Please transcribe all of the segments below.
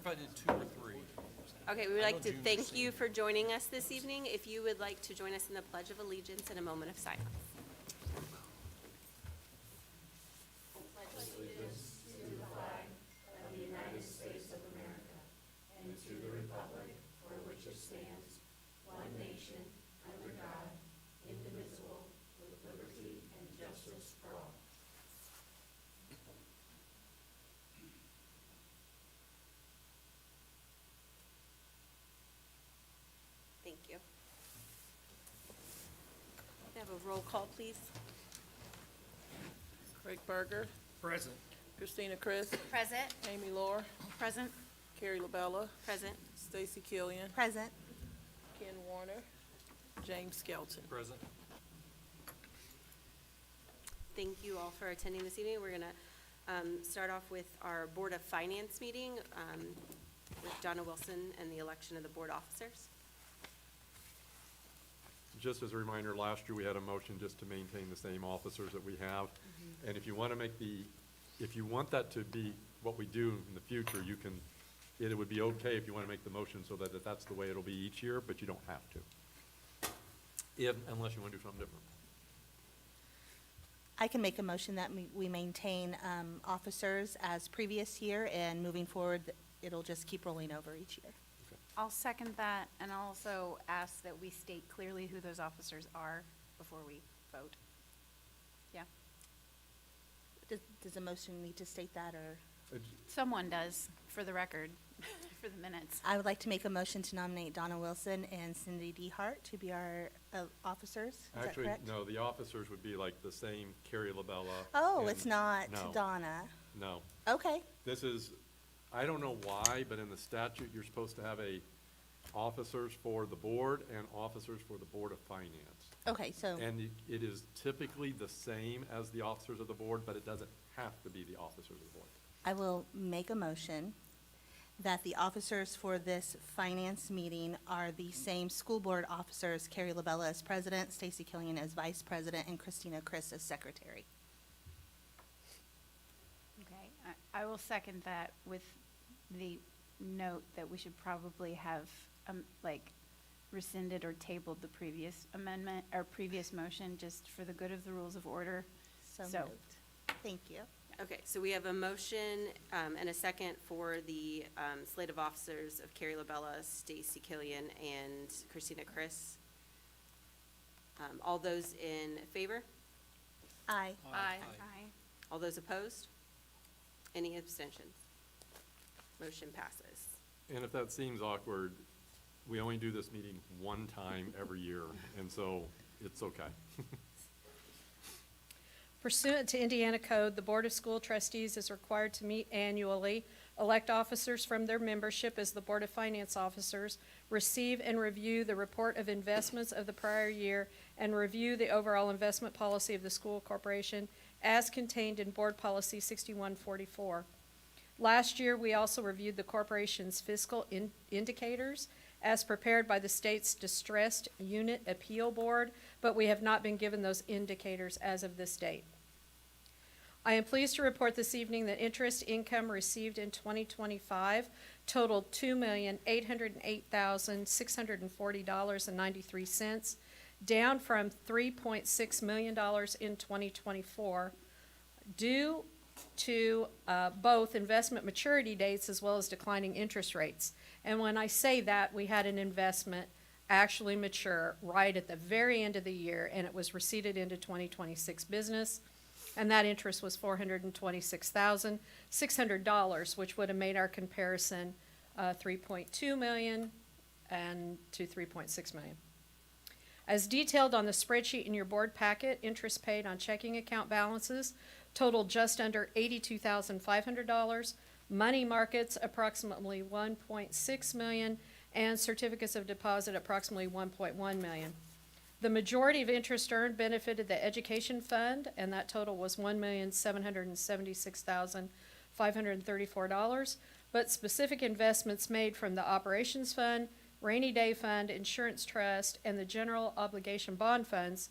if I did 2 or 3. Okay, we would I like know to June thank was you saying- for joining us this evening. If you would like to join us in the Pledge of Allegiance in a moment of silence. Thank you. May I have a roll call, please? Craig Berger, Present. Christina Chris, Present. Amy Lore, Present. Carrie LaBella, Present. Stacy Killian, Present. Ken Warner, James Skelton. Present. Thank you all for attending this evening. We're going to start off with our Board of Finance meeting with Donna Wilson and the election of the board officers. Just as a reminder, last year we had a motion just to maintain the same officers that we have. And if you want to make if you want that to be what we do in the future, you can, it would be okay if you want to make the motion so that that's the way it'll be each year, but you don't have to. Unless you want to do something different. I can make a motion that we maintain officers as previous year, and moving forward, it'll just keep rolling over each year. I'll second that, and I'll also ask that we state clearly who those officers are before we vote. Yeah, Does a motion need to state that, or? someone does, for the record, for the minutes. I would like to make a motion to nominate Donna Wilson and Cindy DeHart to be our officers. Is that Actually, correct? no, the officers would be like the same Carrie LaBella. Oh, and- it's not no, Donna. No. Okay. This is, I don't know why, but in the statute, you're supposed to have officers for the board and officers for the Board of Finance. Okay, so, And it is typically the same as the officers of the board, but it doesn't have to be the officers of the board. I will make a motion that the officers for this finance meeting are the same school board officers, Carrie LaBella as president, Stacy Killian as vice president, and Christina Chris as secretary. Okay, I will second that with the note that we should probably have, rescinded or tabled the previous amendment, or previous motion, just for the good of the rules of order. So So- moved. Thank you. Okay, so we have a motion and a second for the slate of officers of Carrie LaBella, Stacy Killian, and Christina Chris. All those in favor? Aye. Aye. All those opposed? Any abstentions? Motion passes. And if that seems awkward, we only do this meeting one time every year, and so it's okay. Pursuant to Indiana Code, the Board of School Trustees is required to meet annually, elect officers from their membership as the Board of Finance officers, receive and review the report of investments of the prior year, and review the overall investment policy of the school corporation as contained in Board Policy 6144. Last year, we also reviewed the corporation's fiscal indicators as prepared by the state's Distressed Unit Appeal Board, but we have not been given those indicators as of this date. I am pleased to report this evening that interest income received in 2025 totaled $2,808,640.93, down from $3.6 million in 2024, due to both investment maturity dates as well as declining interest rates. And when I say that, we had an investment actually mature right at the very end of the year, and it was receipted into 2026 business. And that interest was $426,600, which would have made our comparison $3.2 million and to $3.6 million. As detailed on the spreadsheet in your board packet, interest paid on checking account balances totaled just under $82,500, money markets approximately $1.6 million, and certificates of deposit approximately $1.1 million. The majority of interest earned benefited the education fund, and that total was $1,776,534, but specific investments made from the operations fund, rainy day fund, insurance trust, and the general obligation bond funds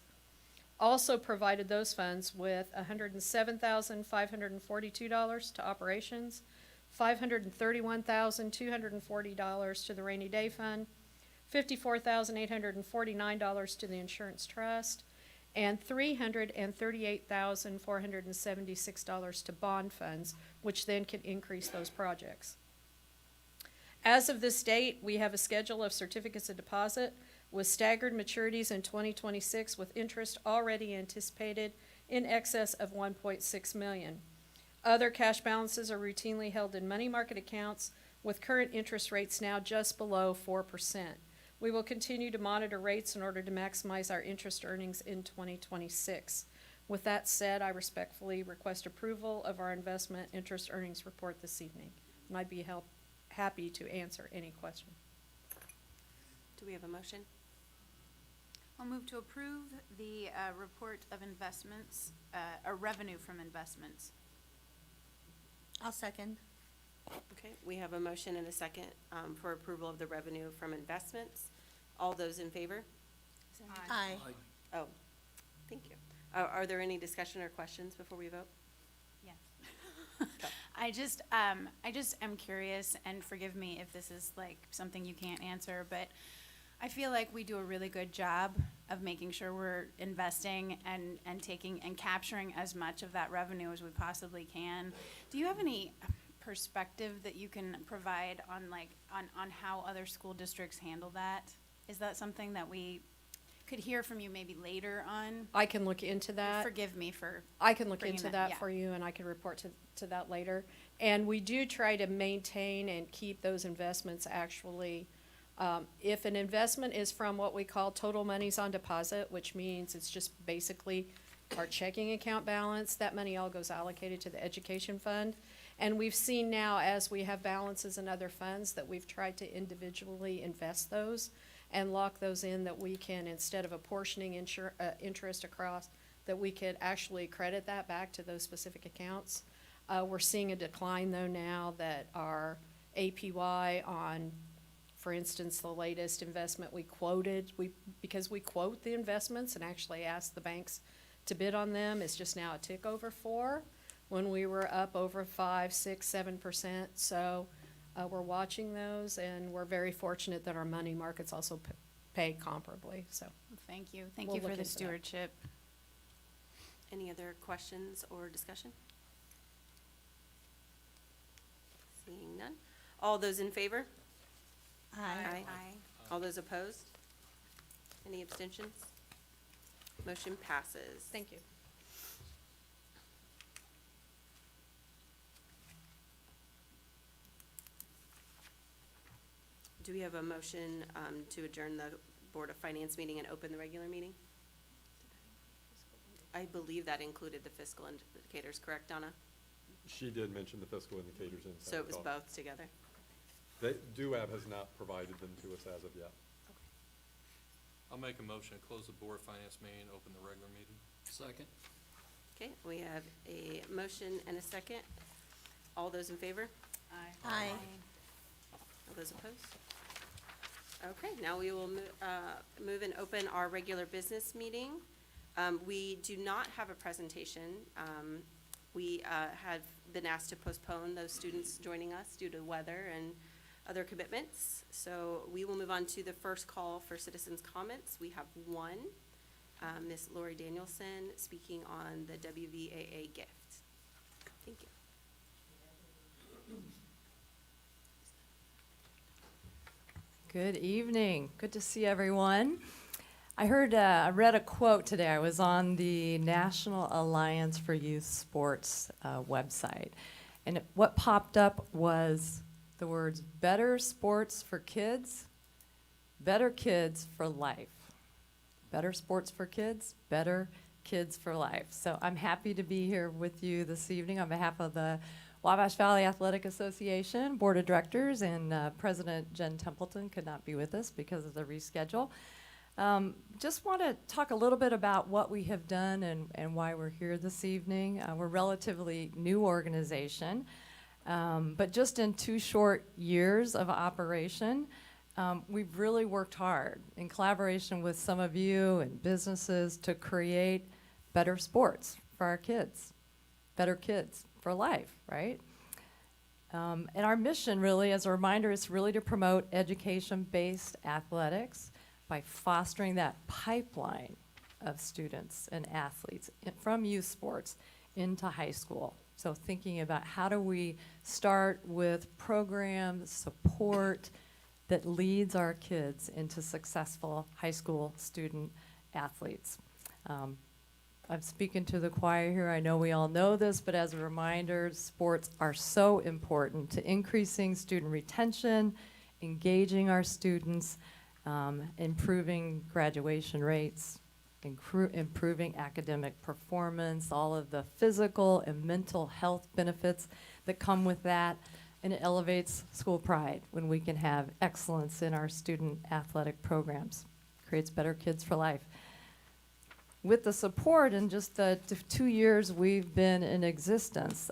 also provided those funds with $107,542 to operations, $531,240 to the rainy day fund, $54,849 to the insurance trust, and $338,476 to bond funds, which then can increase those projects. As of this date, we have a schedule of certificates of deposit with staggered maturities in 2026 with interest already anticipated in excess of $1.6 million. Other cash balances are routinely held in money market accounts with current interest rates now just below 4%. We will continue to monitor rates in order to maximize our interest earnings in 2026. With that said, I respectfully request approval of our investment interest earnings report this evening, and I'd be happy to answer any question. Do we have a motion? I'll move to approve the report of investments, or revenue from investments. I'll second. Okay, we have a motion and a second for approval of the revenue from investments. All those in favor? Aye. Oh, thank you. Are there any discussion or questions before we vote? Yes. I just am curious, and forgive me if this is like something you can't answer, but I feel like we do a really good job of making sure we're investing and taking and capturing as much of that revenue as we possibly can. Do you have any perspective that you can provide on on how other school districts handle that? Is that something that we could hear from you maybe later on? I can look into that. Forgive me for I can look bringing into that, that yeah. for you, and I can report to that later. And we do try to maintain and keep those investments actually. If an investment is from what we call total monies on deposit, which means it's just basically our checking account balance, that money all goes allocated to the education fund. And we've seen now, as we have balances in other funds, that we've tried to individually invest those and lock those in, that we can, instead of apportioning interest across, that we could actually credit that back to those specific accounts. We're seeing a decline though now that our APY on, for instance, the latest investment we quoted, because we quote the investments and actually ask the banks to bid on them, is just now a tick over 4, when we were up over 5, 6, 7%. So we're watching those, and we're very fortunate that our money markets also pay comparably. So Thank you. Thank We'll you for look the into that. stewardship. Any other questions or discussion? Seeing none. All those in favor? Aye. All those opposed? Any abstentions? Motion passes. thank you. Do we have a motion to adjourn the Board of Finance meeting and open the regular meeting? I believe that included the fiscal indicators, correct, Donna? She did mention the fiscal indicators inside. So it was the both together? DUAB has not provided them to us as of yet. I'll make a motion to close the Board of Finance meeting and open the regular meeting. Second. Okay, we have a motion and a second. All those in favor? Aye. All those opposed? Okay, now we will move and open our regular business meeting. We do not have a presentation. We have been asked to postpone those students joining us due to weather and other commitments. So we will move on to the first call for citizens' comments. We have one, Ms. Lori Danielson, speaking on the WVAA gift. Thank you. Good evening. Good to see everyone. I read a quote today. I was on the National Alliance for Youth Sports website, and what popped up was the words, better sports for kids, better kids for life. Better sports for kids, better kids for life. So I'm happy to be here with you this evening on behalf of the Wabash Valley Athletic Association Board of Directors, and President Jen Templeton could not be with us because of the reschedule. Just want to talk a little bit about what we have done and why we're here this evening. We're a relatively new organization, but just in 2 short years of operation, we've really worked hard in collaboration with some of you and businesses to create better sports for our kids, better kids for life, right? And our mission really, as a reminder, is really to promote education-based athletics by fostering that pipeline of students and athletes from youth sports into high school. So thinking about how do we start with programs, support that leads our kids into successful high school student athletes. I'm speaking to the choir here. I know we all know this, but as a reminder, sports are so important to increasing student retention, engaging our students, improving graduation rates, improving academic performance, all of the physical and mental health benefits that come with that. And it elevates school pride when we can have excellence in our student athletic programs. Creates better kids for life. With the support in just the 2 years we've been in existence,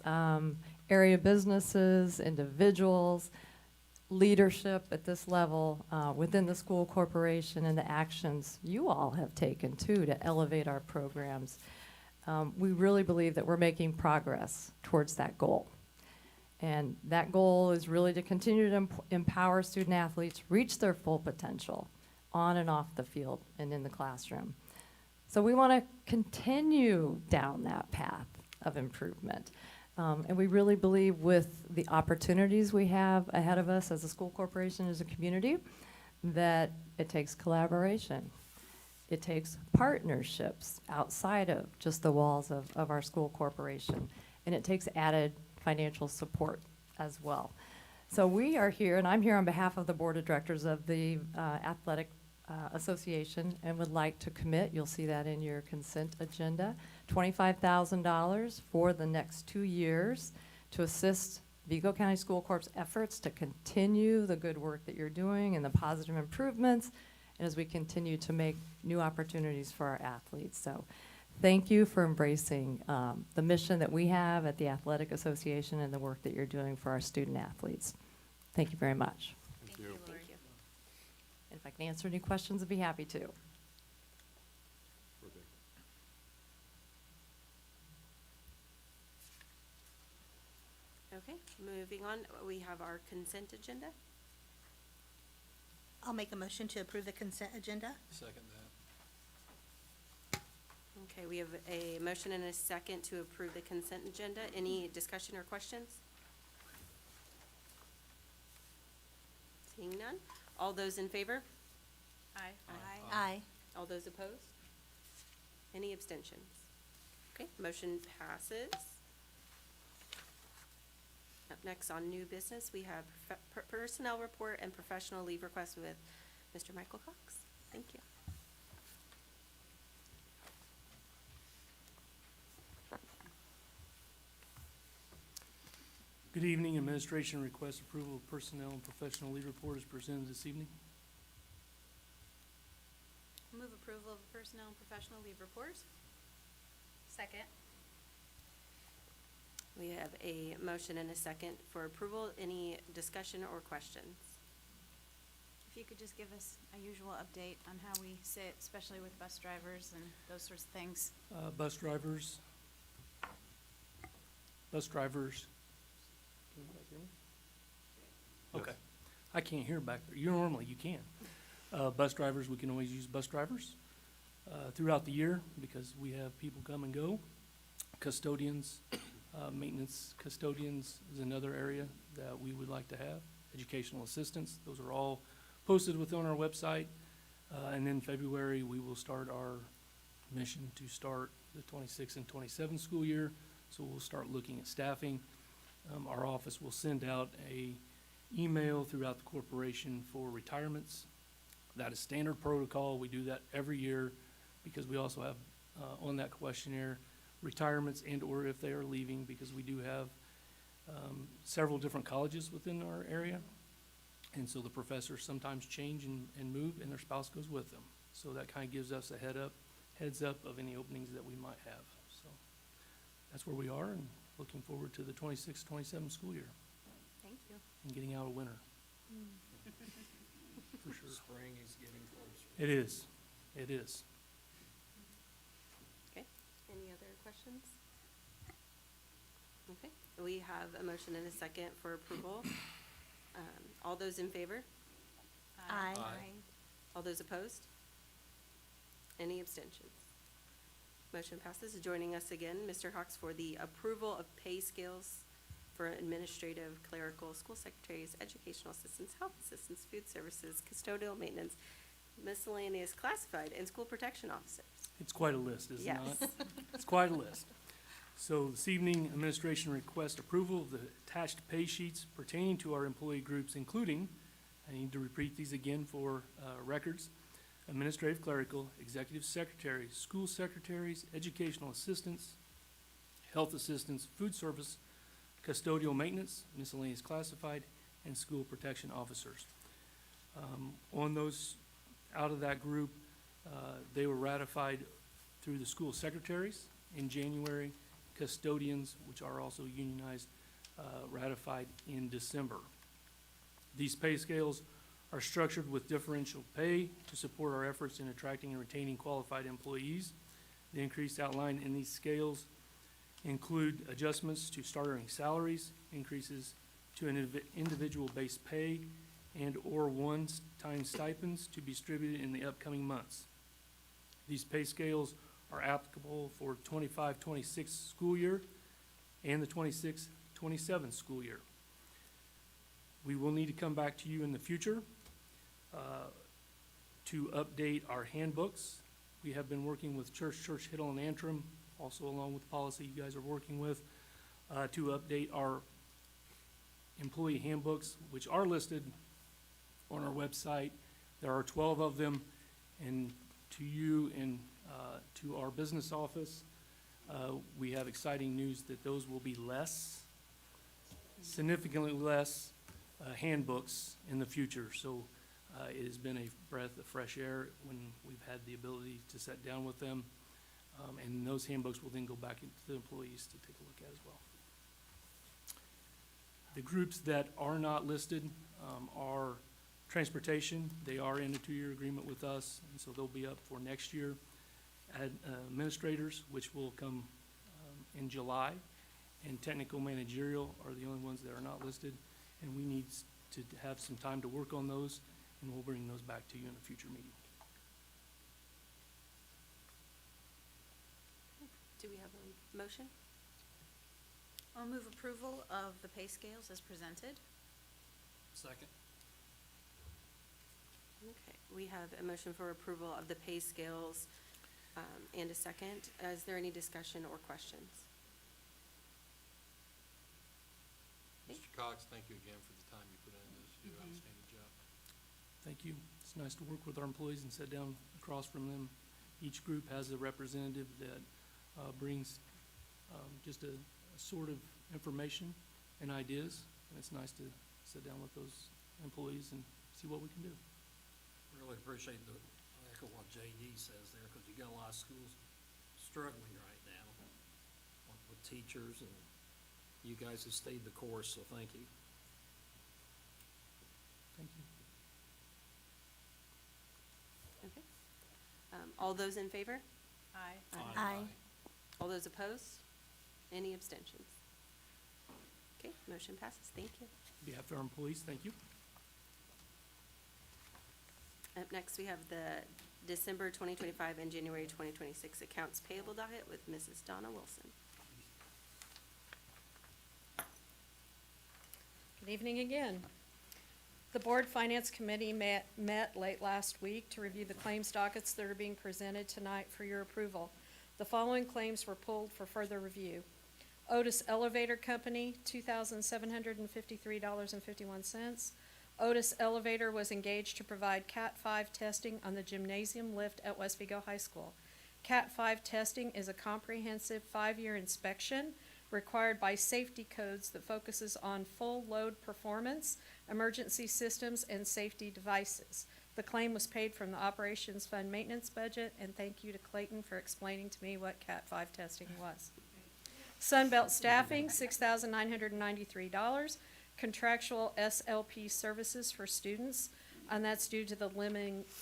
area businesses, individuals, leadership at this level within the school corporation, and the actions you all have taken too to elevate our programs, we really believe that we're making progress towards that goal. And that goal is really to continue to empower student athletes reach their full potential on and off the field and in the classroom. So we want to continue down that path of improvement. And we really believe with the opportunities we have ahead of us as a school corporation, as a community, that it takes collaboration. It takes partnerships outside of just the walls of our school corporation. And it takes added financial support as well. So we are here, and I'm here on behalf of the Board of Directors of the Athletic Association, and would like to commit, you'll see that in your consent agenda, $25,000 for the next 2 years to assist Vigo County School Corp's efforts to continue the good work that you're doing and the positive improvements, and as we continue to make new opportunities for our athletes. So thank you for embracing the mission that we have at the Athletic Association and the work that you're doing for our student athletes. Thank you very much. Thank you. Thank you. And if I can answer any questions, I'd be happy to. Okay, moving on, we have our consent agenda. I'll make a motion to approve the consent agenda. Second that. Okay, we have a motion and a second to approve the consent agenda. Any discussion or questions? Seeing none. All those in favor? Aye. Aye. All those opposed? Any abstentions? Okay, motion passes. Up next on new business, we have personnel report and professional leave request with Mr. Michael Cox. Thank you. Good evening. Administration requests approval of personnel and professional leave report is presented this evening. Move approval of personnel and professional leave report. Second. We have a motion and a second for approval. Any discussion or questions? If you could just give us a usual update on how we sit, especially with bus drivers and those sorts of things. Bus drivers. Can you guys hear me? Yes. Okay. I can't hear back there. You can. Bus drivers, we can always use bus drivers throughout the year because we have people come and go. Custodians, maintenance custodians is another area that we would like to have. Educational assistants, those are all posted within our website. And in February, we will start our mission to start the 26 and 27 school year. So we'll start looking at staffing. Our office will send out a email throughout the corporation for retirements. That is standard protocol. We do that every year because we also have on that questionnaire retirements and or if they are leaving, because we do have several different colleges within our area. And so the professors sometimes change and move and their spouse goes with them. So that kind of gives us a heads up of any openings that we might have. So that's where we are, and looking forward to the 26-27 school year Thank you. and getting out of winter. For sure. Spring is getting closer. It is. It is. Okay, any other questions? Okay, we have a motion and a second for approval. All those in favor? Aye. All those opposed? Any abstentions? Motion passes. Joining us again, Mr. Hawks, for the approval of pay scales for administrative, clerical, school secretaries, educational assistants, health assistants, food services, custodial maintenance, miscellaneous classified, and school protection officers. It's quite a list, is it not? Yes. It's quite a list. So this evening, administration requests approval of the attached pay sheets pertaining to our employee groups, including, I need to repeat these again for records, administrative clerical, executive secretaries, school secretaries, educational assistants, health assistants, food service, custodial maintenance, miscellaneous classified, and school protection officers. On those, out of that group, they were ratified through the school secretaries in January, custodians, which are also unionized, ratified in December. These pay scales are structured with differential pay to support our efforts in attracting and retaining qualified employees. The increase outlined in these scales include adjustments to starting salaries, increases to an individual base pay, and/or one-time stipends to be distributed in the upcoming months. These pay scales are applicable for 25-26 school year and the 26-27 school year. We will need to come back to you in the future to update our handbooks. We have been working with Church, Hiddle, and Antrim, also along with policy you guys are working with, to update our employee handbooks, which are listed on our website. There are 12 of them, and to you and to our business office, we have exciting news that those will be less, significantly less handbooks in the future. So it has been a breath of fresh air when we've had the ability to sit down with them, and those handbooks will then go back into the employees to take a look at as well. The groups that are not listed are transportation. They are in a 2-year agreement with us, and so they'll be up for next year. Administrators, which will come in July, and technical managerial are the only ones that are not listed, and we need to have some time to work on those, and we'll bring those back to you in a future meeting. Do we have a motion? I'll move approval of the pay scales as presented. Second. Okay, we have a motion for approval of the pay scales and a second. Is there any discussion or questions? Mr. Cox, thank you again for the time you put into this. You do an outstanding job. Thank you. It's nice to work with our employees and sit down across from them. Each group has a representative that brings just a sort of information and ideas, and it's nice to sit down with those employees and see what we can do. Really appreciate I echo what JD says there, because you got a lot of schools struggling right now with teachers, and you guys have stayed the course, so thank you. Thank you. Okay. All those in favor? Aye. Aye. All those opposed? Any abstentions? Okay, motion passes. Thank you. On behalf of our employees, thank you. Up next, we have the December 2025 and January 2026 accounts payable docket with Mrs. Donna Wilson. Good evening again. The Board Finance Committee met late last week to review the claims dockets that are being presented tonight for your approval. The following claims were pulled for further review. Otis Elevator Company, $2,753.51. Otis Elevator was engaged to provide Cat 5 testing on the gymnasium lift at West Vigo High School. Cat 5 testing is a comprehensive 5-year inspection required by safety codes that focuses on full load performance, emergency systems, and safety devices. The claim was paid from the Operations Fund maintenance budget, and thank you to Clayton for explaining to me what Cat 5 testing was. Sunbelt Staffing, $6,993. Contractual SLP services for students, and that's due to the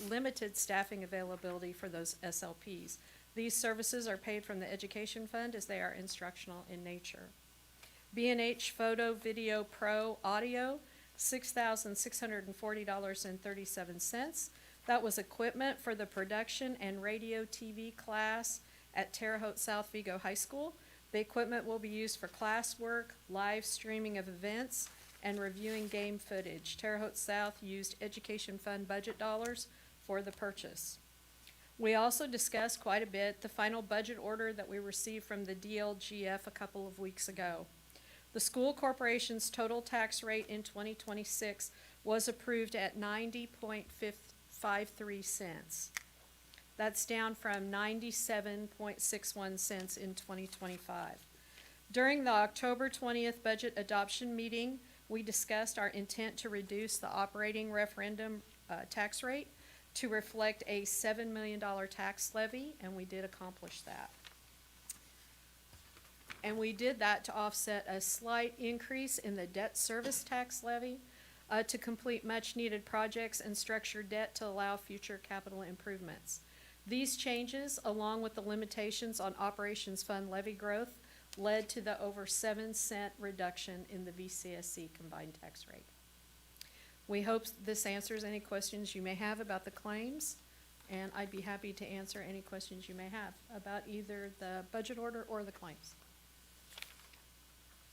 limited staffing availability for those SLPs. These services are paid from the Education Fund as they are instructional in nature. B&H Photo Video Pro Audio, $6,640.37. That was equipment for the production and radio TV class at Terre Haute South Vigo High School. The equipment will be used for classwork, live streaming of events, and reviewing game footage. Terre Haute South used education fund budget dollars for the purchase. We also discussed quite a bit the final budget order that we received from the DLGF a couple of weeks ago. The school corporation's total tax rate in 2026 was approved at 90.53 cents. That's down from 97.61 cents in 2025. During the October 20th budget adoption meeting, we discussed our intent to reduce the operating referendum tax rate to reflect a $7 million tax levy, and we did accomplish that. And we did that to offset a slight increase in the debt service tax levy to complete much-needed projects and structure debt to allow future capital improvements. These changes, along with the limitations on operations fund levy growth, led to the over 7-cent reduction in the VCSC combined tax rate. We hope this answers any questions you may have about the claims, and I'd be happy to answer any questions you may have about either the budget order or the claims.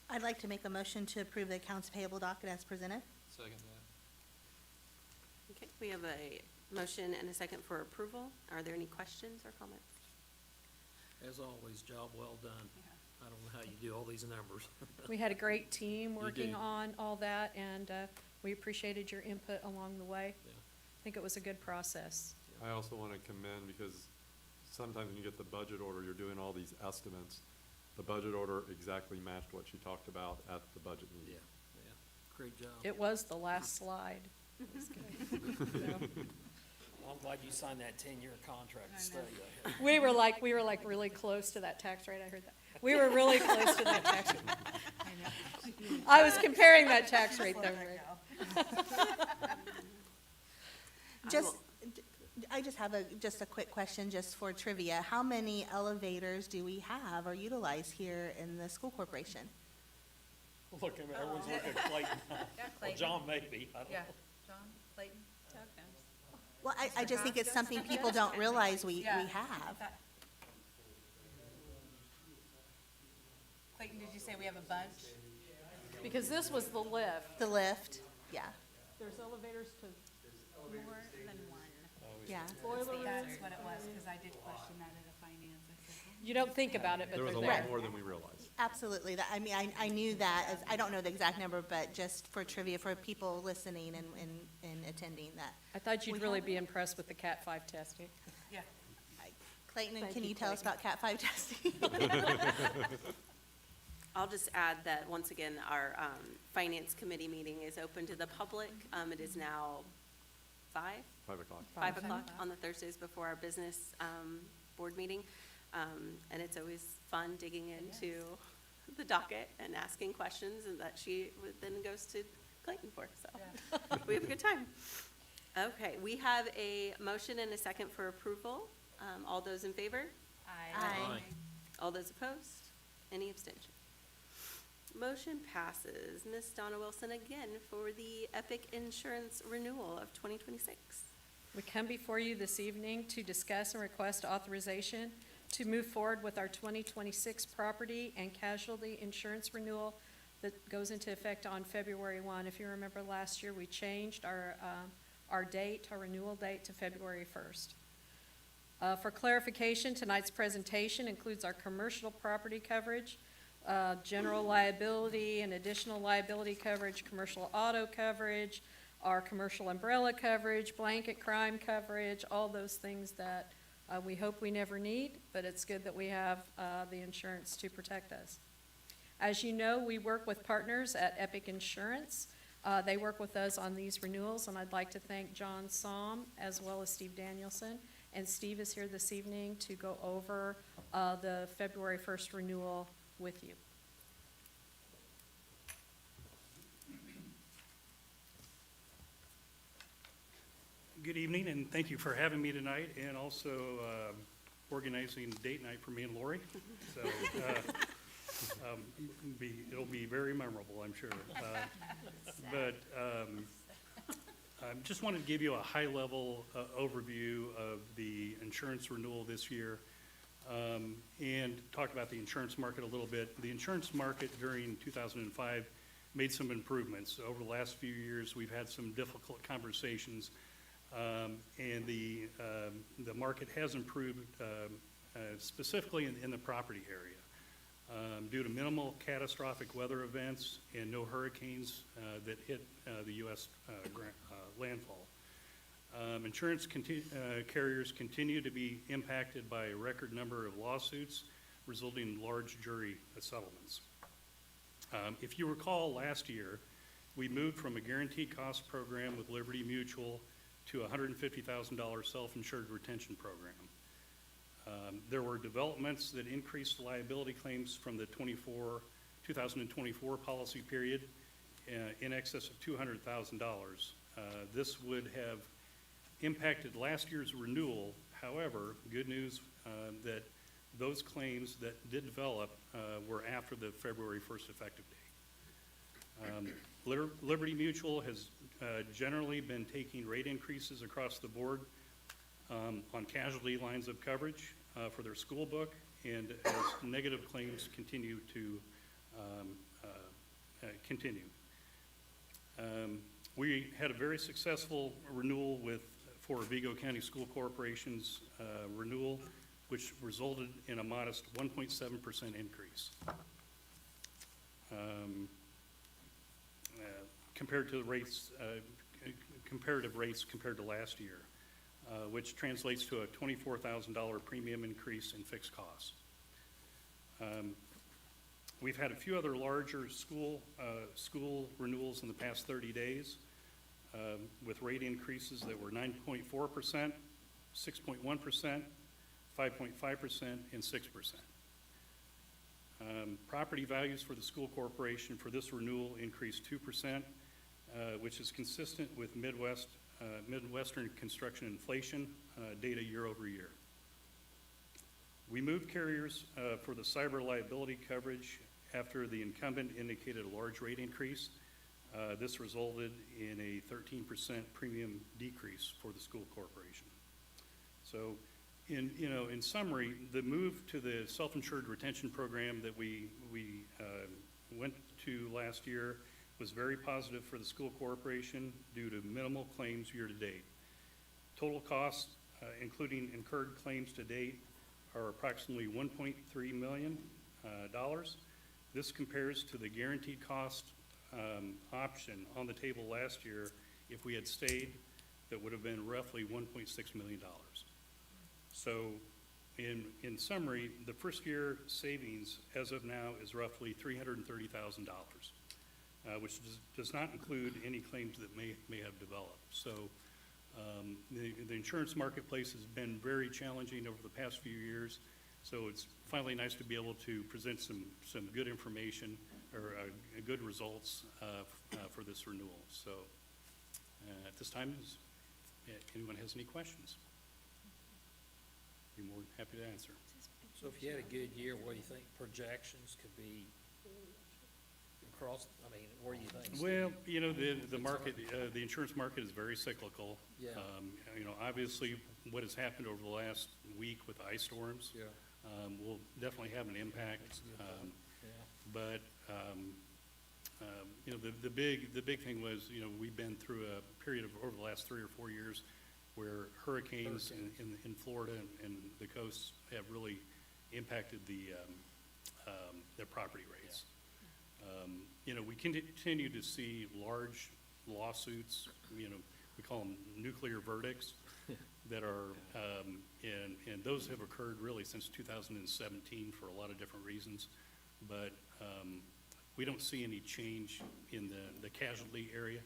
I'd like to make a motion to approve the accounts payable docket as presented. Second that. Okay, we have a motion and a second for approval. Are there any questions or comments? As always, job well done. I don't know how you do all these numbers. We had a great team working do. on all that, and we appreciated your input along the way. Yeah. I think it was a good process. I also want to commend, because sometimes when you get the budget order, you're doing all these estimates. The budget order exactly matched what she talked about at the budget Yeah, meeting. yeah. Great job. It was the last slide. It was good. So, I'm glad you signed that 10-year contract to study that. We were like really close to that tax rate. I heard that. We were really close to that tax rate. I was comparing that tax rate though, Rick. I just have just a quick question just for trivia. How many elevators do we have or utilize here in the school corporation? Look, everyone's looking at Clayton. Well, John maybe. I don't know. John, Clayton? Well, I just think it's something people don't realize we have. Clayton, did you say we have a bunch? Because this was the lift. The lift, yeah, There's elevators to, More than one. yeah. boiler room. That's what it was, because I did question that at a finance. I said, You don't think about it, but There was they're a there. lot more than we realized. Absolutely. That, I mean, I knew that. I don't know the exact number, but just for trivia, for people listening and attending that. I thought you'd We really have- be impressed with the Cat 5 testing. yeah. Clayton, Thank can you, you tell us Clayton. about Cat 5 testing? I'll just add that, once again, our Finance Committee meeting is open to the public. It is now 5 5 o'clock. 5 o'clock on the Thursdays before our business board meeting. And it's always fun digging into the docket and asking questions, and that she then goes to Clayton for, so we have a good time. Okay, we have a motion and a second for approval. All those in favor? Aye. All those opposed? Any abstention? Motion passes. Ms. Donna Wilson again for the Epic Insurance renewal of 2026. We come before you this evening to discuss and request authorization to move forward with our 2026 property and casualty insurance renewal that goes into effect on February 1. If you remember last year, we changed our renewal date to February 1st. For clarification, tonight's presentation includes our commercial property coverage, general liability and additional liability coverage, commercial auto coverage, our commercial umbrella coverage, blanket crime coverage, all those things that we hope we never need, but it's good that we have the insurance to protect us. As you know, we work with partners at Epic Insurance. They work with us on these renewals, and I'd like to thank John Somm as well as Steve Danielson. And Steve is here this evening to go over the February 1st renewal with you. Good evening, and thank you for having me tonight, and also organizing date night for me and Lori. So, It'll be very memorable, I'm sure. But I just wanted to give you a high-level overview of the insurance renewal this year, and talk about the insurance market a little bit. The insurance market during 2005 made some improvements. Over the last few years, we've had some difficult conversations, and the market has improved, specifically in the property area. Due to minimal catastrophic weather events and no hurricanes that hit the U.S. Landfall. Insurance carriers continue to be impacted by a record number of lawsuits, resulting in large jury settlements. If you recall, last year, we moved from a guaranteed cost program with Liberty Mutual to a $150,000 self-insured retention program. There were developments that increased liability claims from the 2024 policy period in excess of $200,000. This would have impacted last year's renewal. However, good news that those claims that did develop were after the February 1st effective date. Liberty Mutual has generally been taking rate increases across the board on casualty lines of coverage for their school book, and as negative claims continue to continue. We had a very successful renewal for Vigo County School Corporation's renewal, which resulted in a modest 1.7% increase. Compared to the rates, comparative rates compared to last year, which translates to a $24,000 premium increase in fixed costs. We've had a few other larger school renewals in the past 30 days with rate increases that were 9.4%, 6.1%, 5.5%, and 6%. Property values for the school corporation for this renewal increased 2%, which is consistent with Midwestern construction inflation data year over year. We moved carriers for the cyber liability coverage after the incumbent indicated a large rate increase. This resulted in a 13% premium decrease for the school corporation. So, in summary, the move to the self-insured retention program that we went to last year was very positive for the school corporation due to minimal claims year to date. Total costs, including incurred claims to date, are approximately $1.3 million. This compares to the guaranteed cost option on the table last year. If we had stayed, that would have been roughly $1.6 million. So in summary, the first year savings as of now is roughly $330,000, which does not include any claims that may have developed. So the insurance marketplace has been very challenging over the past few years. So it's finally nice to be able to present some good information or good results for this renewal. So at this time, if anyone has any questions, I'd be more than happy to answer. So if you had a good year, what do you think projections could be across, where do you think? Well, the market, the insurance market is very cyclical. Yeah. Obviously, what has happened over the last week with ice storms Yeah. will definitely have an impact. Yeah. But the big thing was, we've been through a period of over the last 3 or 4 years where hurricanes in Florida and the coasts have really impacted their property rates. We continue to see large lawsuits, we call them nuclear verdicts, that are, and those have occurred really since 2017 for a lot of different reasons. But we don't see any change in the casualty area.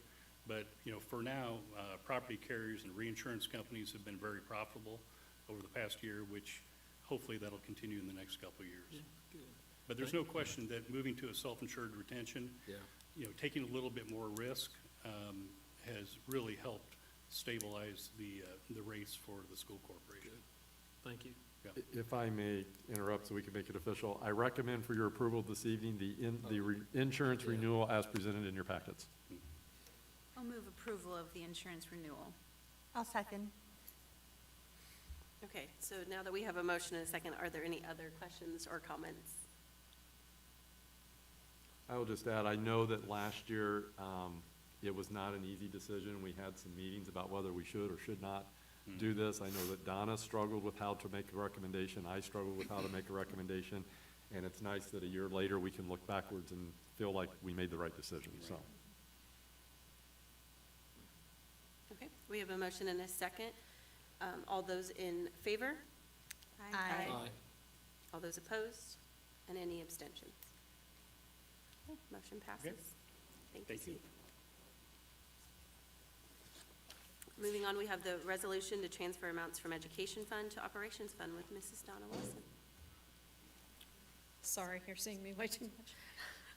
But, for now, property carriers and reinsurance companies have been very profitable over the past year, which hopefully that'll continue in the next couple of years. Yeah, good. But there's no question that moving to a self-insured retention, Yeah. Taking a little bit more risk has really helped stabilize the rates for the school corporation. Thank you. If I may interrupt so we can make it official, I recommend for your approval this evening, insurance renewal as presented in your packets. I'll move approval of the insurance renewal. I'll second. Okay, so now that we have a motion and a second, are there any other questions or comments? I will just add, I know that last year, it was not an easy decision. We had some meetings about whether we should or should not do this. I know that Donna struggled with how to make a recommendation. I struggled with how to make a recommendation. And it's nice that a year later, we can look backwards and feel like we made the right decision, so. Okay, we have a motion and a second. All those in favor? Aye. All those opposed? And any abstentions? Okay, motion passes. Thank you, Thank you. Steve. Moving on, we have the resolution to transfer amounts from Education Fund to Operations Fund with Mrs. Donna Wilson. Sorry, you're seeing me way too much.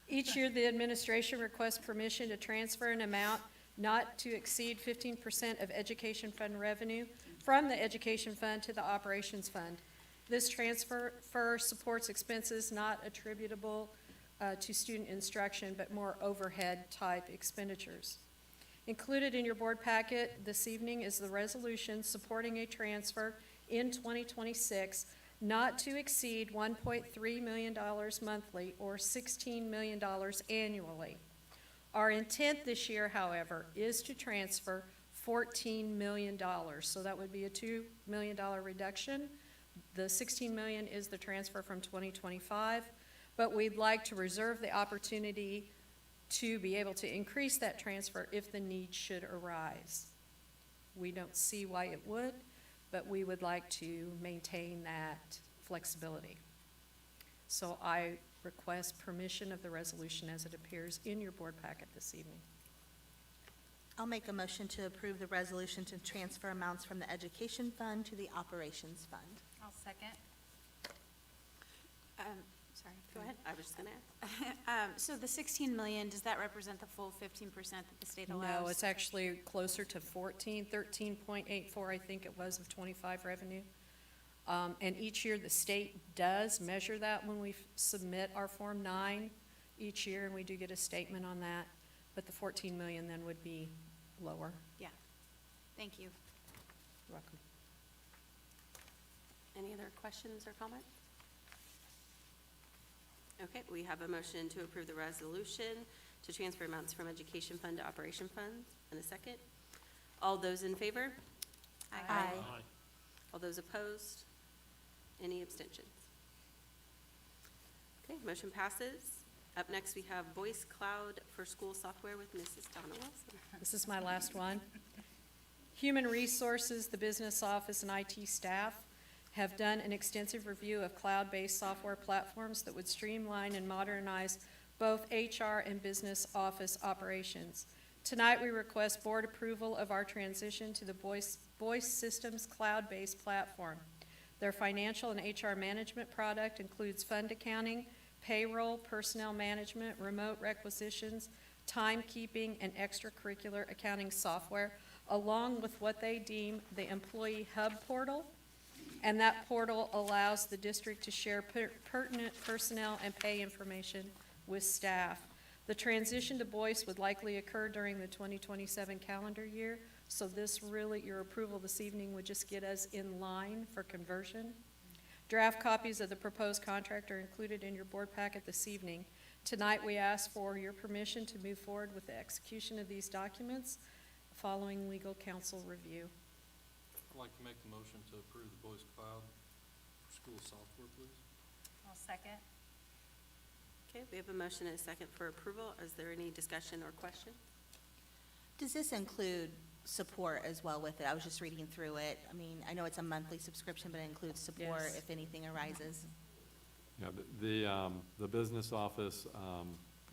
Each year, the administration requests permission to transfer an amount not to exceed 15% of education fund revenue from the education fund to the operations fund. This transfer supports expenses not attributable to student instruction, but more overhead type expenditures. Included in your board packet this evening is the resolution supporting a transfer in 2026 not to exceed $1.3 million monthly or $16 million annually. Our intent this year, however, is to transfer $14 million, so that would be a $2 million reduction. The $16 million is the transfer from 2025, but we'd like to reserve the opportunity to be able to increase that transfer if the need should arise. We don't see why it would, but we would like to maintain that flexibility. So I request permission of the resolution as it appears in your board packet this evening. I'll make a motion to approve the resolution to transfer amounts from the education fund to the operations fund. I'll second. Sorry. Go ahead, I was just gonna ask. So the 16 million, does that represent the full 15% that the state allows? No, it's actually closer to 13.84, I think it was, of 25 revenue. And each year, the state does measure that when we submit our Form 9 each year, and we do get a statement on that. But the 14 million then would be lower. Yeah. Thank you. You're welcome. Any other questions or comments? Okay, we have a motion to approve the resolution to transfer amounts from Education Fund to Operation Fund in a second. All those in favor? Aye. All those opposed? Any abstentions? Okay, motion passes. Up next, we have Voice Cloud for School Software with Mrs. Donna Wilson. This is my last one. Human Resources, the business office, and IT staff have done an extensive review of cloud-based software platforms that would streamline and modernize both HR and business office operations. Tonight, we request board approval of our transition to the Voice Systems cloud-based platform. Their financial and HR management product includes fund accounting, payroll, personnel management, remote requisitions, timekeeping, and extracurricular accounting software, along with what they deem the Employee Hub portal. And that portal allows the district to share pertinent personnel and pay information with staff. The transition to Voice would likely occur during the 2027 calendar year, so this really, your approval this evening would just get us in line for conversion. Draft copies of the proposed contract are included in your board packet this evening. Tonight, we ask for your permission to move forward with the execution of these documents following legal counsel review. I'd like to make the motion to approve the Voice Cloud for school software, please. I'll second. Okay, we have a motion and a second for approval. Is there any discussion or question? Does this include support as well with it? I was just reading through it. I mean, I know it's a monthly subscription, but it includes support Yes. if anything arises. Yeah, the business office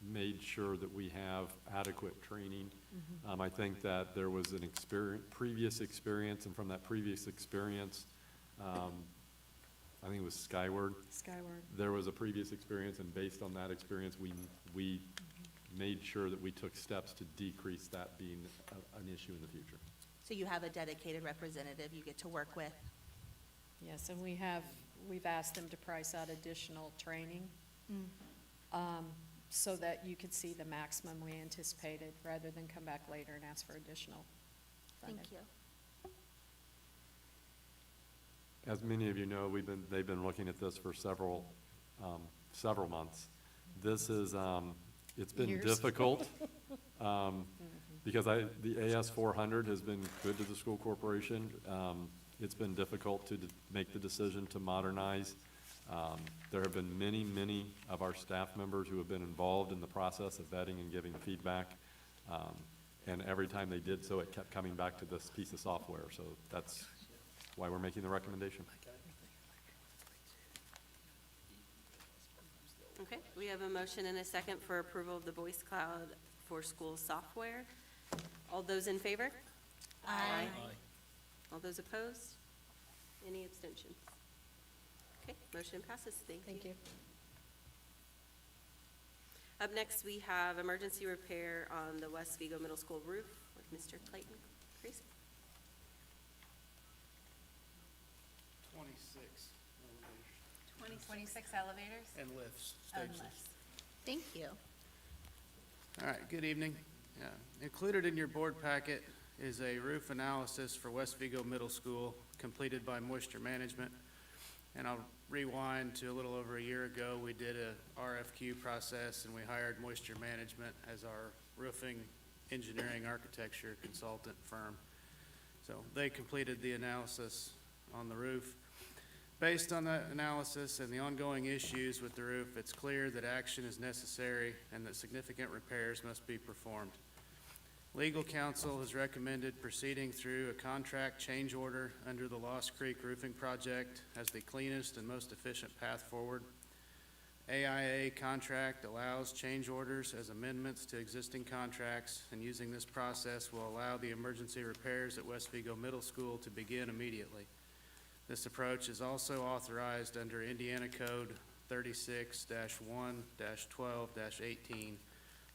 made sure that we have adequate training. I think that there was an previous experience, and from that previous experience, I think it was Skyward. There was a previous experience, and based on that experience, we made sure that we took steps to decrease that being an issue in the future. So you have a dedicated representative you get to work with? Yes, and we've asked them to price out additional training, so that you could see the maximum we anticipated, rather than come back later and ask for additional funding. Thank you. As many of you know, they've been looking at this for several months. This is, it's been Years. difficult, because the AS 400 has been good to the school corporation. It's been difficult to make the decision to modernize. There have been many of our staff members who have been involved in the process of vetting and giving feedback. And every time they did so, it kept coming back to this piece of software. So that's why we're making the recommendation. Okay, we have a motion and a second for approval of the Voice Cloud for School software. All those in favor? Aye. All those opposed? Any abstentions? Okay, motion passes. Thank you. Up next, we have emergency repair on the West Vigo Middle School roof with Mr. Clayton Creasy. 26 elevators 26 elevators? and lifts, Oh, stage and lifts. lifts. Thank you. All right, good evening. Included in your board packet is a roof analysis for West Vigo Middle School completed by Moisture Management. And I'll rewind to a little over a year ago. We did a RFQ process and we hired Moisture Management as our roofing engineering architecture consultant firm. So they completed the analysis on the roof. Based on that analysis and the ongoing issues with the roof, it's clear that action is necessary and that significant repairs must be performed. Legal counsel has recommended proceeding through a contract change order under the Lost Creek Roofing Project as the cleanest and most efficient path forward. AIA contract allows change orders as amendments to existing contracts, and using this process will allow the emergency repairs at West Vigo Middle School to begin immediately. This approach is also authorized under Indiana Code 36-1-12-18,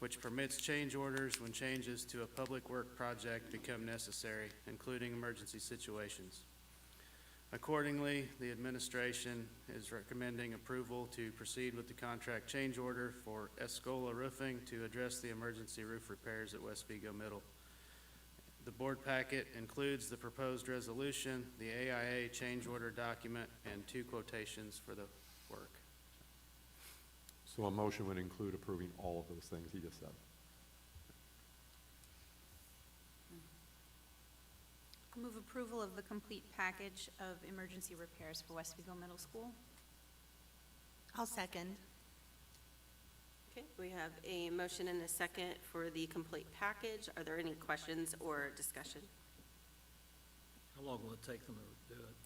which permits change orders when changes to a public work project become necessary, including emergency situations. Accordingly, the administration is recommending approval to proceed with the contract change order for Escola Roofing to address the emergency roof repairs at West Vigo Middle. The board packet includes the proposed resolution, the AIA change order document, and 2 quotations for the work. So a motion would include approving all of those things he just said. Move approval of the complete package of emergency repairs for West Vigo Middle School. I'll second. Okay, we have a motion and a second for the complete package. Are there any questions or discussion? How long will it take them to do it?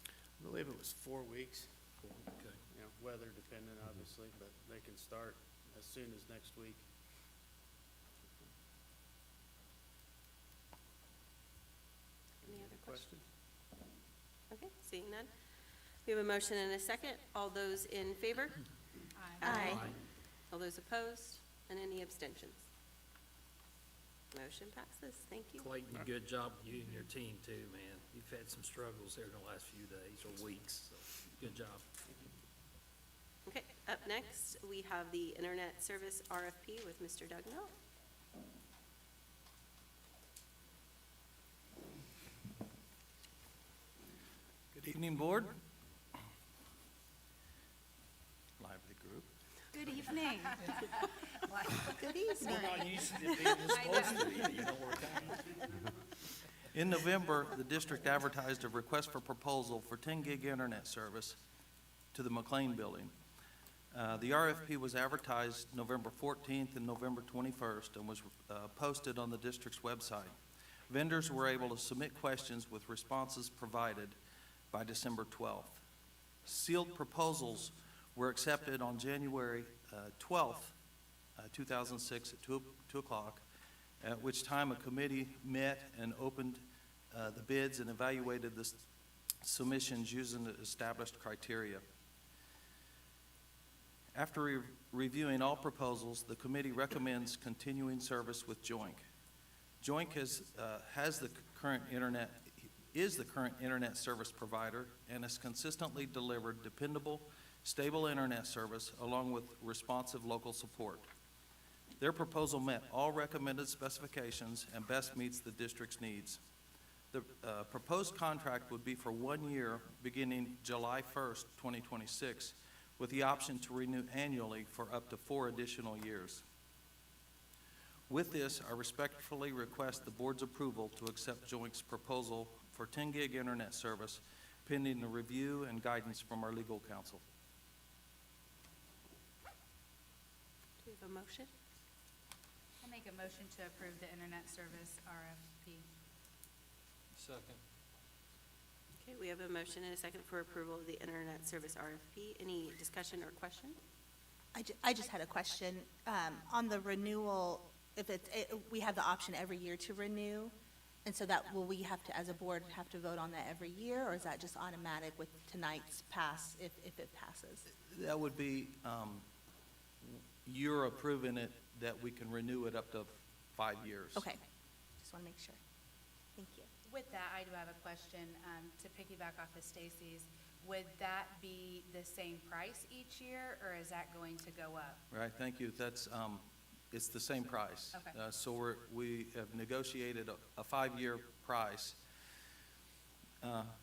I believe it was 4 weeks, Okay. weather dependent, obviously, but they can start as soon as next week. Any other questions? Okay, seeing none. We have a motion and a second. All those in favor? Aye. All those opposed? And any abstentions? Motion passes. Thank you. Clayton, good job, you and your team too, man. You've had some struggles there in the last few days or weeks, so good job. Okay, up next, we have the Internet Service RFP with Mr. Doug Mel. Good evening, Board. Lively group. Good evening. Good evening. In November, the district advertised a request for proposal for 10 gig internet service to the McLean Building. The RFP was advertised November 14th and November 21st and was posted on the district's website. Vendors were able to submit questions with responses provided by December 12th. Sealed proposals were accepted on January 12th, 2006 at 2 o'clock, at which time a committee met and opened the bids and evaluated the submissions using the established criteria. After reviewing all proposals, the committee recommends continuing service with Joink. Joink has the current is the current internet service provider and has consistently delivered dependable, stable internet service along with responsive local support. Their proposal met all recommended specifications and best meets the district's needs. The proposed contract would be for 1 year, beginning July 1st, 2026, with the option to renew annually for up to 4 additional years. With this, I respectfully request the board's approval to accept Joint's proposal for 10 gig internet service pending the review and guidance from our legal counsel. Do we have a motion? I make a motion to approve the internet service RFP. Second. Okay, we have a motion and a second for approval of the internet service RFP. Any discussion or question? I just had a question. On the renewal, if we have the option every year to renew, and so that, will we have to, as a board, have to vote on that every year, or is that just automatic with tonight's pass, if it passes? That would be, you're approving it that we can renew it up to 5 years. Okay, just want to make sure. Thank you. With that, I do have a question, to piggyback off of Stacy's. Would that be the same price each year, or is that going to go up? Right, thank you. That's, it's the same price. Okay. So we have negotiated a 5-year price.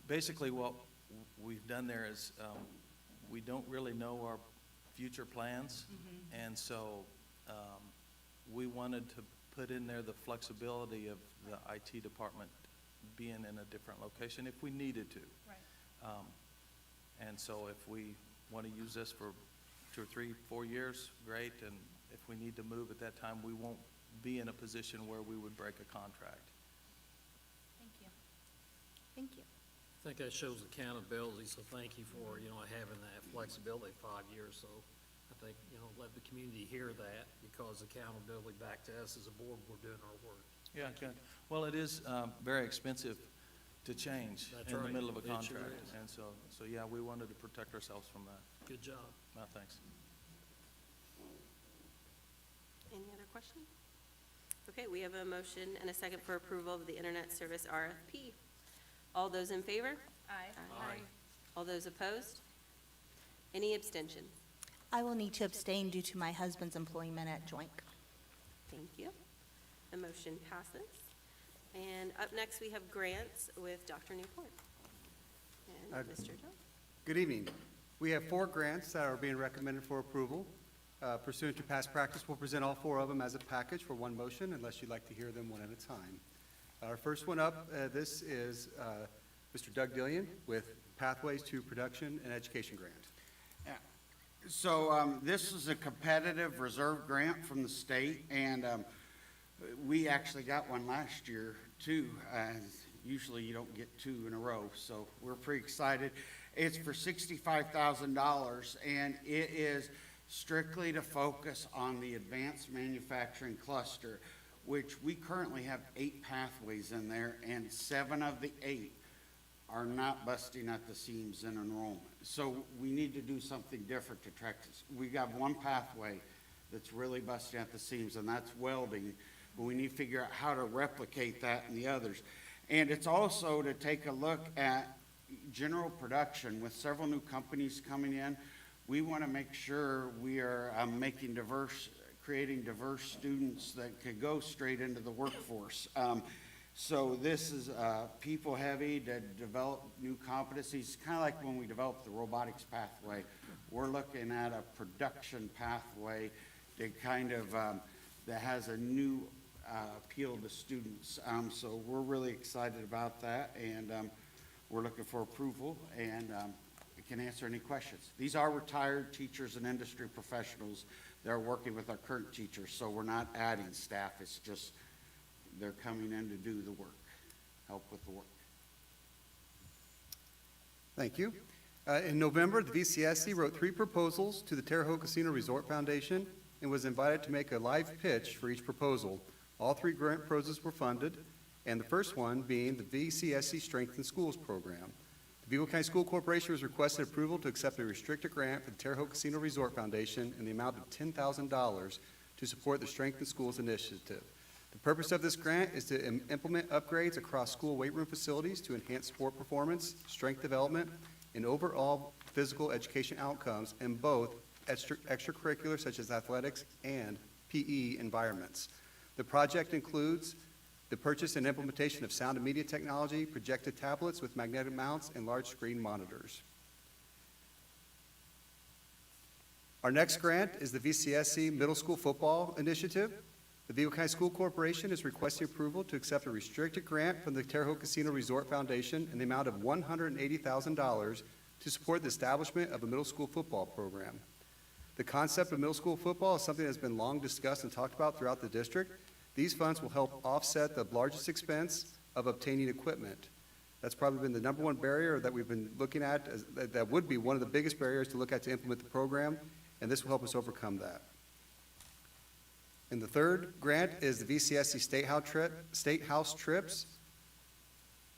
Basically, what we've done there is, we don't really know our future plans. And so, we wanted to put in there the flexibility of the IT department being in a different location if we needed to. Right. And so if we want to use this for 2 or 3, 4 years, great, and if we need to move at that time, we won't be in a position where we would break a contract. Thank you. Thank you. I think that shows accountability, so thank you for, having that flexibility 5 years. So I think, let the community hear that, because accountability back to us as a board, we're doing our work. Yeah, good. Well, it is very expensive to change That's in the right. middle of a It sure contract. is. And so yeah, we wanted to protect ourselves from that. Good job. No, thanks. Any other questions? Okay, we have a motion and a second for approval of the internet service RFP. All those in favor? Aye. Aye. All those opposed? Any abstentions? I will need to abstain due to my husband's employment at Joint. Thank you. The motion passes. And up next, we have grants with Dr. Newport. And Mr. Jones. Good evening. We have 4 grants that are being recommended for approval. Pursuant to past practice, we'll present all 4 of them as a package for one motion, unless you'd like to hear them one at a time. Our first one up, this is Mr. Doug Dillion with Pathways to Production and Education Grant. So this is a competitive reserve grant from the state, and we actually got one last year too. Usually you don't get 2 in a row, so we're pretty excited. It's for $65,000, and it is strictly to focus on the advanced manufacturing cluster, which we currently have 8 pathways in there, and 7 of the 8 are not busting at the seams in enrollment. So we need to do something different to track this. We got one pathway that's really busting at the seams, and that's welding, but we need to figure out how to replicate that in the others. And it's also to take a look at general production. With several new companies coming in, we want to make sure we are creating diverse students that could go straight into the workforce. So this is people heavy to develop new competencies, kind of like when we developed the robotics pathway. We're looking at a production pathway to kind of, that has a new appeal to students. So we're really excited about that, and we're looking for approval, and we can answer any questions. These are retired teachers and industry professionals that are working with our current teachers, so we're not adding staff. It's just they're coming in to do the work, help with the work. Thank you. In November, the VCSC wrote 3 proposals to the Terre Haute Casino Resort Foundation and was invited to make a live pitch for each proposal. All 3 grant proposals were funded, and the first one being the VCSC Strength in Schools program. The Vigo County School Corporation was requested approval to accept a restricted grant for the Terre Haute Casino Resort Foundation in the amount of $10,000 to support the Strength in Schools initiative. The purpose of this grant is to implement upgrades across school weight room facilities to enhance sport performance, strength development, and overall physical education outcomes in both extracurricular such as athletics and PE environments. The project includes the purchase and implementation of sound and media technology, projected tablets with magnetic mounts, and large screen monitors. Our next grant is the VCSC Middle School Football Initiative. The Vigo County School Corporation is requesting approval to accept a restricted grant from the Terre Haute Casino Resort Foundation in the amount of $180,000 to support the establishment of a middle school football program. The concept of middle school football is something that's been long discussed and talked about throughout the district. These funds will help offset the largest expense of obtaining equipment. That's probably been the number one barrier that we've been looking at, that would be one of the biggest barriers to look at to implement the program, and this will help us overcome that. And the third grant is the VCSC State House Trips.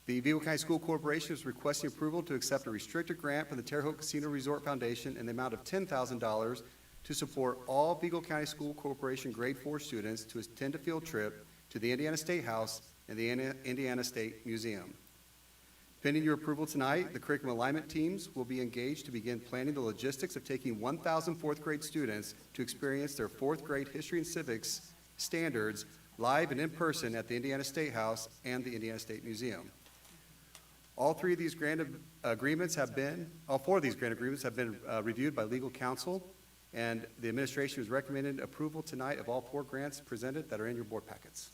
The Vigo County School Corporation is requesting approval to accept a restricted grant from the Terre Haute Casino Resort Foundation in the amount of $10,000 to support all Vigo County School Corporation grade 4 students to attend a field trip to the Indiana State House and the Indiana State Museum. Pending your approval tonight, the curriculum alignment teams will be engaged to begin planning the logistics of taking 1,000 fourth grade students to experience their fourth grade history and civics standards live and in person at the Indiana State House and the Indiana State Museum. All four of these grant agreements have been reviewed by legal counsel, and the administration has recommended approval tonight of all 4 grants presented that are in your board packets.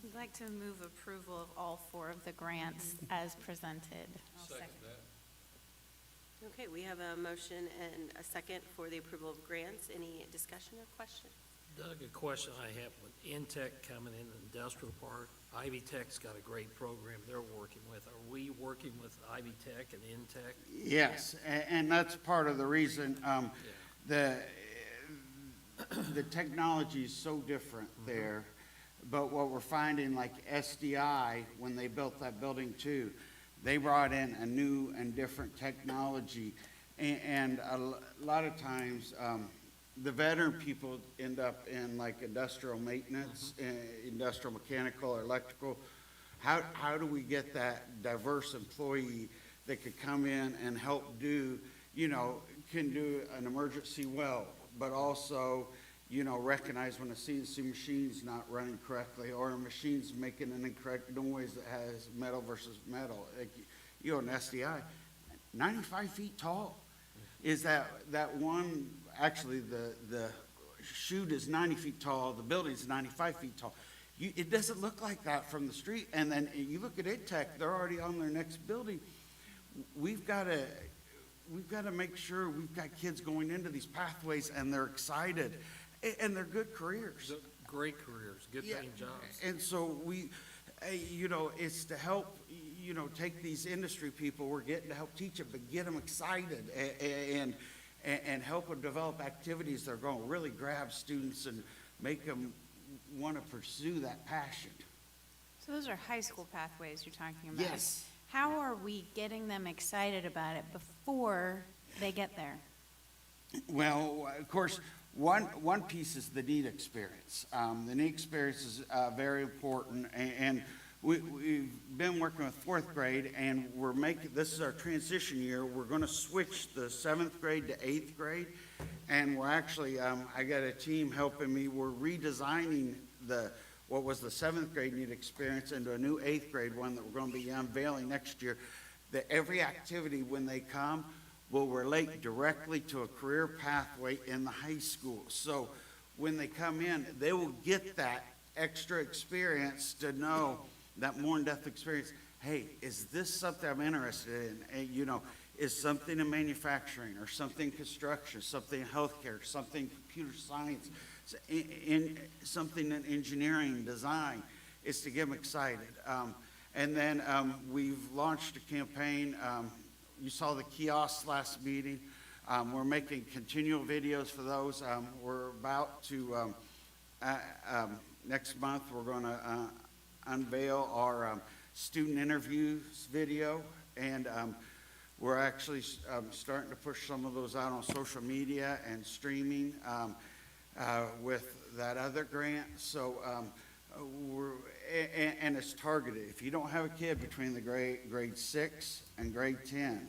I'd like to move approval of all 4 of the grants as presented. Second that. Okay, we have a motion and a second for the approval of grants. Any discussion or question? Doug, a question I have with Intech coming in the industrial park. Ivy Tech's got a great program they're working with. Are we working with Ivy Tech and Intech? Yes, and that's part of the reason. The technology is so different there, but what we're finding, like SDI, when they built that building too, they brought in a new and different technology, and a lot of times the veteran people end up in like industrial maintenance, industrial mechanical or electrical. How do we get that diverse employee that could come in and help do, can do an emergency well, but also, recognize when a CNC machine's not running correctly or a machine's making an incorrect noise that has metal versus metal. Like, an SDI, 95 feet tall is that one. Actually, the chute is 90 feet tall, the building's 95 feet tall. It doesn't look like that from the street. And then you look at InTech, they're already on their next building. We've got to make sure we've got kids going into these pathways and they're excited, and they're good careers. Great careers, good paying jobs. And so it's to help, take these industry people, we're getting to help teach them, but get them excited and help them develop activities that are going to really grab students and make them want to pursue that passion. So those are high school pathways you're talking about? Yes. How are we getting them excited about it before they get there? Well, of course, one piece is the NEAT experience. The NEAT experience is very important, and we've been working with 4th grade, and this is our transition year. We're going to switch the 7th grade to 8th grade, and we're actually, I got a team helping me. We're redesigning what was the 7th grade NEAT experience into a new 8th grade one that we're going to be unveiling next year, that every activity when they come will relate directly to a career pathway in the high school. So when they come in, they will get that extra experience to know that more in-depth experience. Hey, is this something I'm interested in? And, is something in manufacturing or something in construction, something in healthcare, something in computer science, something in engineering, design, is to get them excited. And then we've launched a campaign. You saw the kiosks last meeting. We're making continual videos for those. We're about to, next month, we're going to unveil our student interviews video, and we're actually starting to push some of those out on social media and streaming with that other grant. So and it's targeted. If you don't have a kid between the grade 6 and grade 10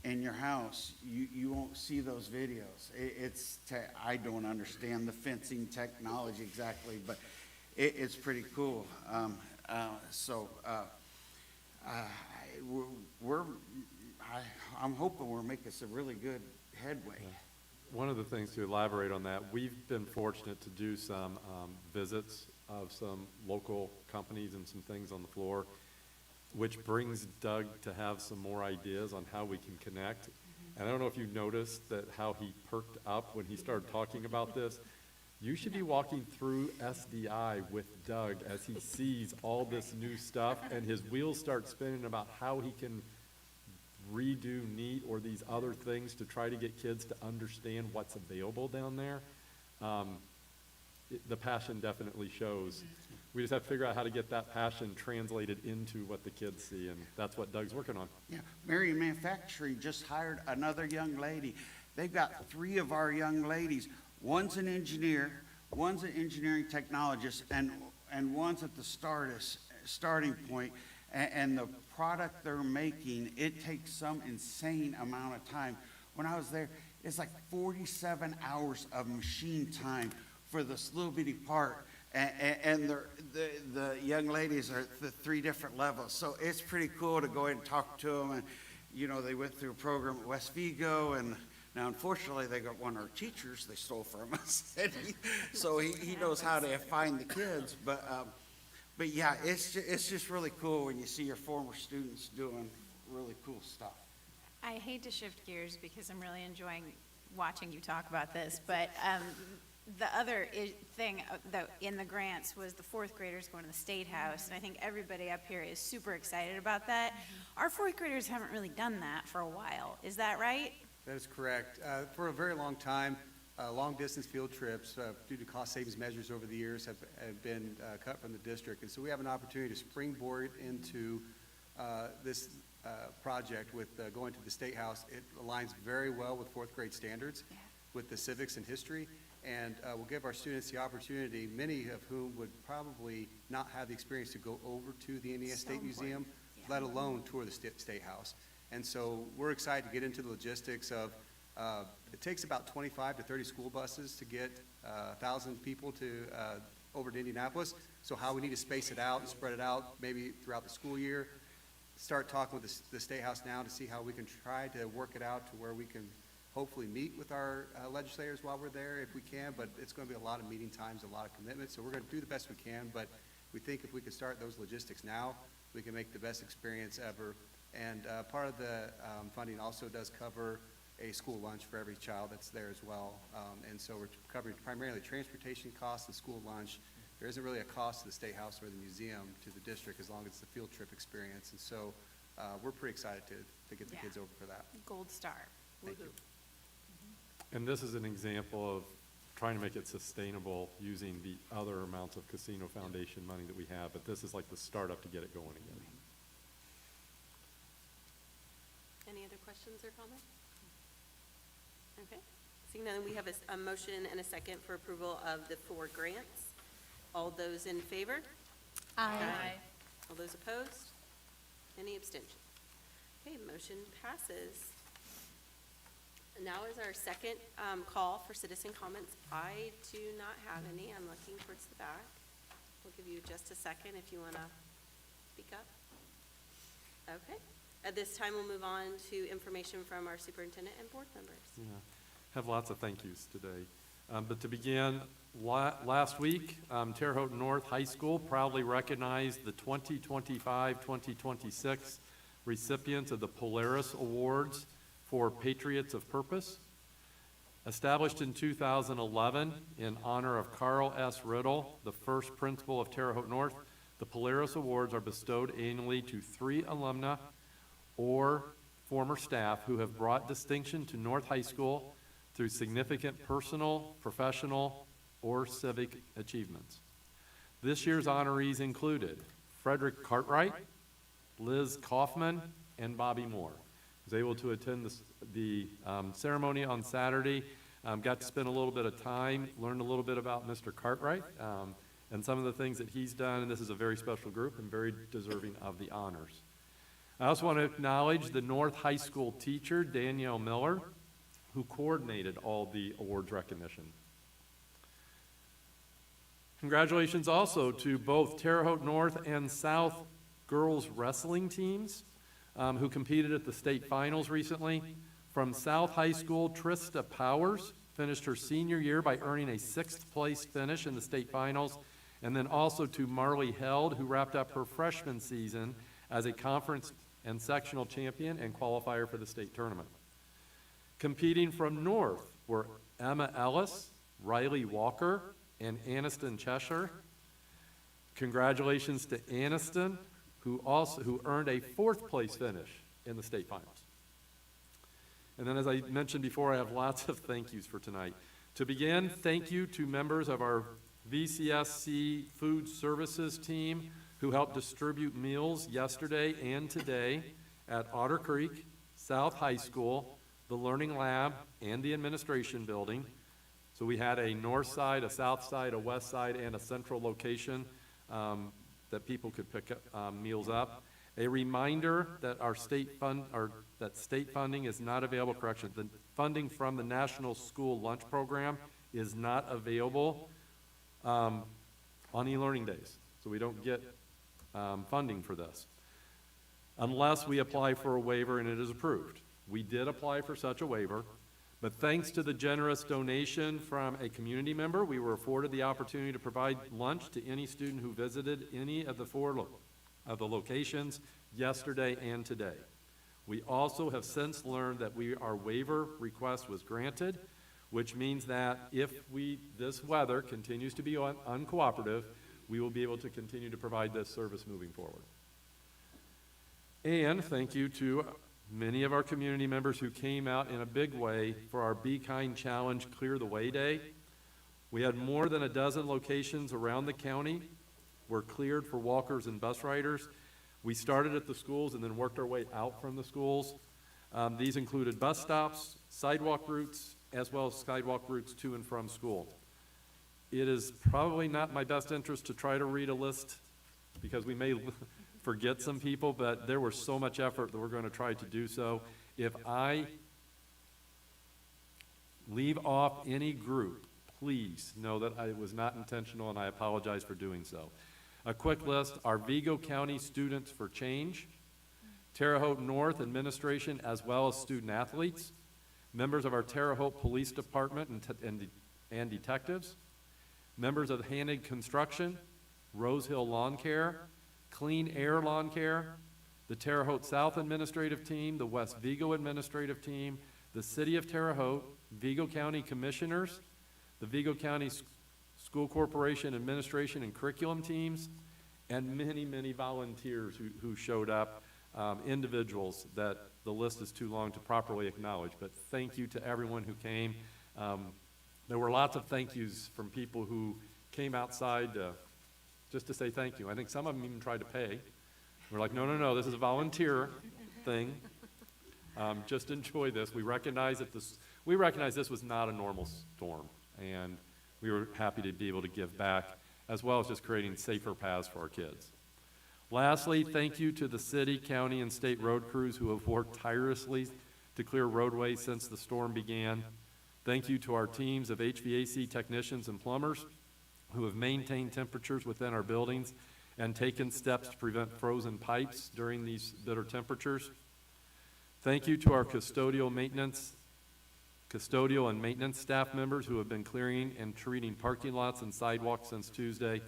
in your house, you won't see those videos. I don't understand the fencing technology exactly, but it's pretty cool. I'm hoping we're making some really good headway. One of the things to elaborate on that, we've been fortunate to do some visits of some local companies and some things on the floor, which brings Doug to have some more ideas on how we can connect. And I don't know if you noticed that how he perked up when he started talking about this. You should be walking through SDI with Doug as he sees all this new stuff and his wheels start spinning about how he can redo NEAT or these other things to try to get kids to understand what's available down there. The passion definitely shows. We just have to figure out how to get that passion translated into what the kids see, and that's what Doug's working on. Yeah, Marion Manufacturing just hired another young lady. They've got 3 of our young ladies. One's an engineer, one's an engineering technologist, and one's at the starting point. And the product they're making, it takes some insane amount of time. When I was there, it's like 47 hours of machine time for this little bitty part. And the young ladies are at the 3 different levels. So it's pretty cool to go in and talk to them. And, you know, they went through a program at West Vigo, and now unfortunately they got one of our teachers they stole from us. So he knows how to find the kids. But yeah, it's just really cool when you see your former students doing really cool stuff. I hate to shift gears because I'm really enjoying watching you talk about this, but the other thing that in the grants was the 4th graders going to the State House, and I think everybody up here is super excited about that. Our 4th graders haven't really done that for a while. Is that right? That is correct. For a very long time, long-distance field trips, due to cost savings measures over the years, have been cut from the district. And so we have an opportunity to springboard into this project with going to the State House. It aligns very well with 4th grade standards, with the civics and history, and will give our students the opportunity, many of whom would probably not have the experience to go over to the Indiana State Museum, let alone tour the State House. And so we're excited to get into the logistics of it takes about 25 to 30 school buses to get 1,000 people to over to Indianapolis. So how we need to space it out and spread it out maybe throughout the school year. Start talking with the State House now to see how we can try to work it out to where we can hopefully meet with our legislators while we're there if we can, but it's going to be a lot of meeting times, a lot of commitments. So we're going to do the best we can, but we think if we can start those logistics now, we can make the best experience ever. And part of the funding also does cover a school lunch for every child that's there as well. And so we're covering primarily transportation costs and school lunch. There isn't really a cost to the State House or the museum to the district as long as it's a field trip experience. And so we're pretty excited to get the kids over for that. Gold star. Thank you. And this is an example of trying to make it sustainable using the other amounts of Casino Foundation money that we have, but this is like the startup to get it going again. Any other questions or comments? Okay. Seeing none, we have a motion and a second for approval of the 4 grants. All those in favor? Aye. All those opposed? Any abstention? Okay, motion passes. Now is our second call for citizen comments. I do not have any. I'm looking towards the back. We'll give you just a second if you want to speak up. Okay. At this time, we'll move on to information from our superintendent and board members. Yeah, have lots of thank yous today. But to begin, last week, Terre Haute North High School proudly recognized the 2025-2026 recipients of the Polaris Awards for Patriots of Purpose. Established in 2011 in honor of Carl S. Riddle, the first principal of Terre Haute North, the Polaris Awards are bestowed annually to 3 alumna or former staff who have brought distinction to North High School through significant personal, professional, or civic achievements. This year's honorees included Frederick Cartwright, Liz Kaufman, and Bobby Moore. I was able to attend the ceremony on Saturday, got to spend a little bit of time, learned a little bit about Mr. Cartwright, and some of the things that he's done, and this is a very special group and very deserving of the honors. I also want to acknowledge the North High School teacher, Danielle Miller, who coordinated all the awards recognition. Congratulations also to both Terre Haute North and South girls wrestling teams who competed at the state finals recently. From South High School, Trista Powers finished her senior year by earning a 6th place finish in the state finals. And then also to Marley Held, who wrapped up her freshman season as a conference and sectional champion and qualifier for the state tournament. Competing from North were Emma Ellis, Riley Walker, and Aniston Cheshire. Congratulations to Aniston, who earned a 4th place finish in the state finals. And then, as I mentioned before, I have lots of thank yous for tonight. To begin, thank you to members of our VCSC Food Services team who helped distribute meals yesterday and today at Otter Creek, South High School, the Learning Lab, and the Administration Building. So we had a north side, a south side, a west side, and a central location that people could pick up, meals up. A reminder that our state funding is not available, the funding from the National School Lunch Program is not available on e-learning days. So we don't get funding for this unless we apply for a waiver and it is approved. We did apply for such a waiver, but thanks to the generous donation from a community member, we were afforded the opportunity to provide lunch to any student who visited any of the 4 of the locations yesterday and today. We also have since learned that our waiver request was granted, which means that if this weather continues to be uncooperative, we will be able to continue to provide this service moving forward. And thank you to many of our community members who came out in a big way for our Be Kind Challenge Clear the Way Day. We had more than a dozen locations around the county were cleared for walkers and bus riders. We started at the schools and then worked our way out from the schools. These included bus stops, sidewalk routes, as well as sidewalk routes to and from school. It is probably not my best interest to try to read a list because we may forget some people, but there was so much effort that we're going to try to do so. If I leave off any group, please know that it was not intentional and I apologize for doing so. A quick list: our Vigo County Students for Change, Terre Haute North Administration, as well as student athletes, members of our Terre Haute Police Department and detectives, members of Handed Construction, Rose Hill Lawn Care, Clean Air Lawn Care, the Terre Haute South Administrative Team, the West Vigo Administrative Team, the City of Terre Haute, Vigo County Commissioners, the Vigo County School Corporation Administration and Curriculum Teams, and many, many volunteers who showed up, individuals that the list is too long to properly acknowledge. But thank you to everyone who came. There were lots of thank yous from people who came outside just to say thank you. I think some of them even tried to pay. We're like, no, no, no, this is a volunteer thing. Just enjoy this. We recognize this was not a normal storm, and we were happy to be able to give back, as well as just creating safer paths for our kids. Lastly, thank you to the city, county, and state road crews who have worked tirelessly to clear roadways since the storm began. Thank you to our teams of HVAC technicians and plumbers who have maintained temperatures within our buildings and taken steps to prevent frozen pipes during these bitter temperatures. Thank you to our custodial and maintenance staff members who have been clearing and treating parking lots and sidewalks since Tuesday.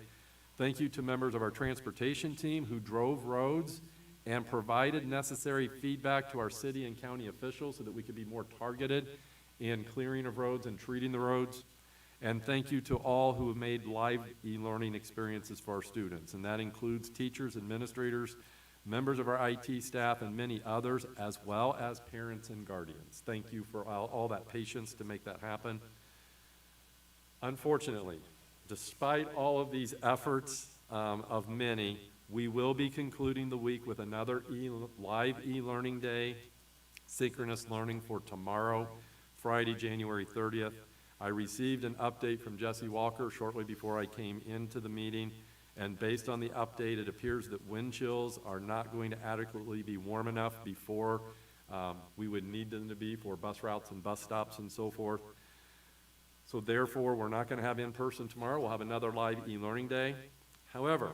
Thank you to members of our transportation team who drove roads and provided necessary feedback to our city and county officials so that we could be more targeted in clearing of roads and treating the roads. And thank you to all who have made live e-learning experiences for our students, and that includes teachers, administrators, members of our IT staff, and many others, as well as parents and guardians. Thank you for all that patience to make that happen. Unfortunately, despite all of these efforts of many, we will be concluding the week with another live e-learning day, synchronous learning for tomorrow, Friday, January 30th. I received an update from Jesse Walker shortly before I came into the meeting, and based on the update, it appears that wind chills are not going to adequately be warm enough before we would need them to be for bus routes and bus stops and so forth. So therefore, we're not going to have in-person tomorrow. We'll have another live e-learning day. However,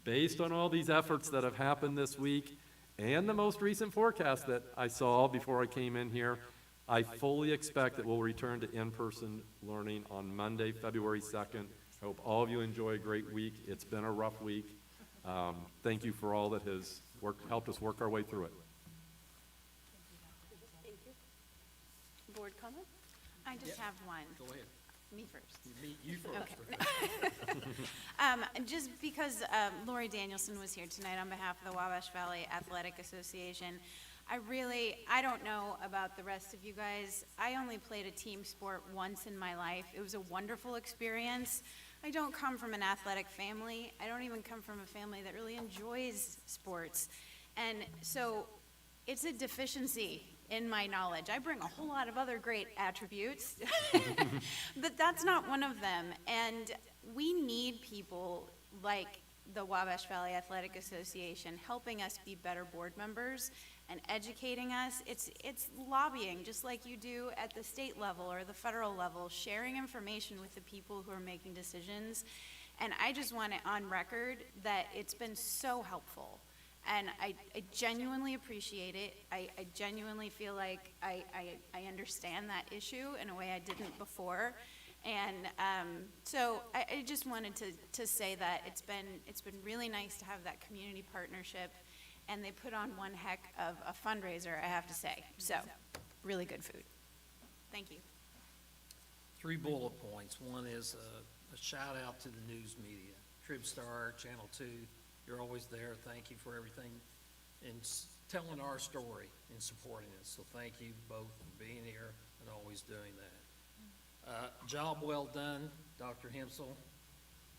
based on all these efforts that have happened this week and the most recent forecast that I saw before I came in here, I fully expect that we'll return to in-person learning on Monday, February 2nd. I hope all of you enjoy a great week. It's been a rough week. Thank you for all that has helped us work our way through it. Thank you. Board comment? I just have one. Go ahead. Me first. You first. Just because Lori Danielson was here tonight on behalf of the Wabash Valley Athletic Association, I don't know about the rest of you guys. I only played a team sport once in my life. It was a wonderful experience. I don't come from an athletic family. I don't even come from a family that really enjoys sports. And so it's a deficiency in my knowledge. I bring a whole lot of other great attributes, but that's not one of them. And we need people like the Wabash Valley Athletic Association helping us be better board members and educating us. It's lobbying, just like you do at the state level or the federal level, sharing information with the people who are making decisions. And I just want it on record that it's been so helpful. And I genuinely appreciate it. I genuinely feel like I understand that issue in a way I didn't before. And so I just wanted to say that it's been really nice to have that community partnership, and they put on one heck of a fundraiser, I have to say. So, really good food. Thank you. 3 bullet points. One is a shout out to the news media, TribStar, Channel 2. You're always there. Thank you for everything and telling our story and supporting us. So thank you both for being here and always doing that. Job well done, Dr. Hempsel,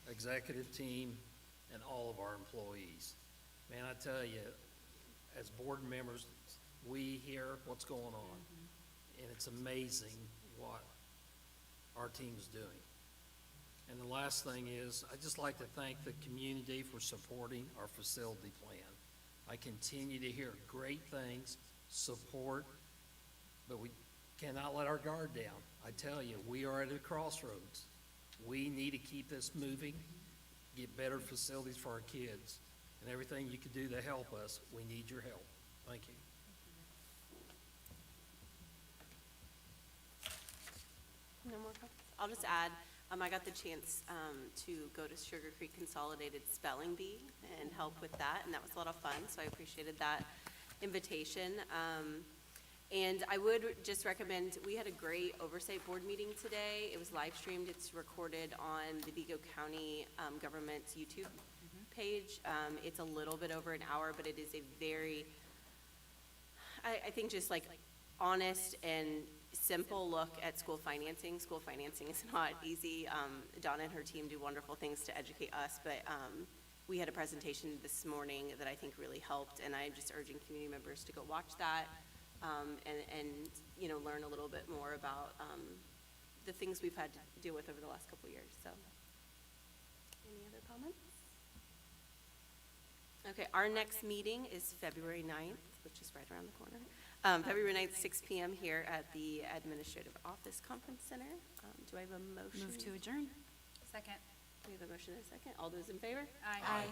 executive team, and all of our employees. Man, I tell you, as board members, we hear what's going on, and it's amazing what our team's doing. And the last thing is, I'd just like to thank the community for supporting our facility plan. I continue to hear great things, support, but we cannot let our guard down. I tell you, we are at a crossroads. We need to keep this moving, get better facilities for our kids, and everything you can do to help us, we need your help. Thank you. No more comments? I'll just add, I got the chance to go to Sugar Creek Consolidated Spelling Bee and help with that, and that was a lot of fun, so I appreciated that invitation. And I would just recommend, we had a great oversight board meeting today. It was live streamed. It's recorded on the Vigo County government's YouTube page. It's a little bit over an hour, but it is a very, I think just like honest and simple look at school financing. School financing is not easy. Donna and her team do wonderful things to educate us, but we had a presentation this morning that I think really helped, and I'm just urging community members to go watch that and you know, learn a little bit more about the things we've had to deal with over the last couple years. So, any other comments? Okay, our next meeting is February 9th, which is right around the corner. February 9th, 6 p.m. here at the Administrative Office Conference Center. Do I have a motion? Move to adjourn. Second. We have a motion and a second. All those in favor? Aye.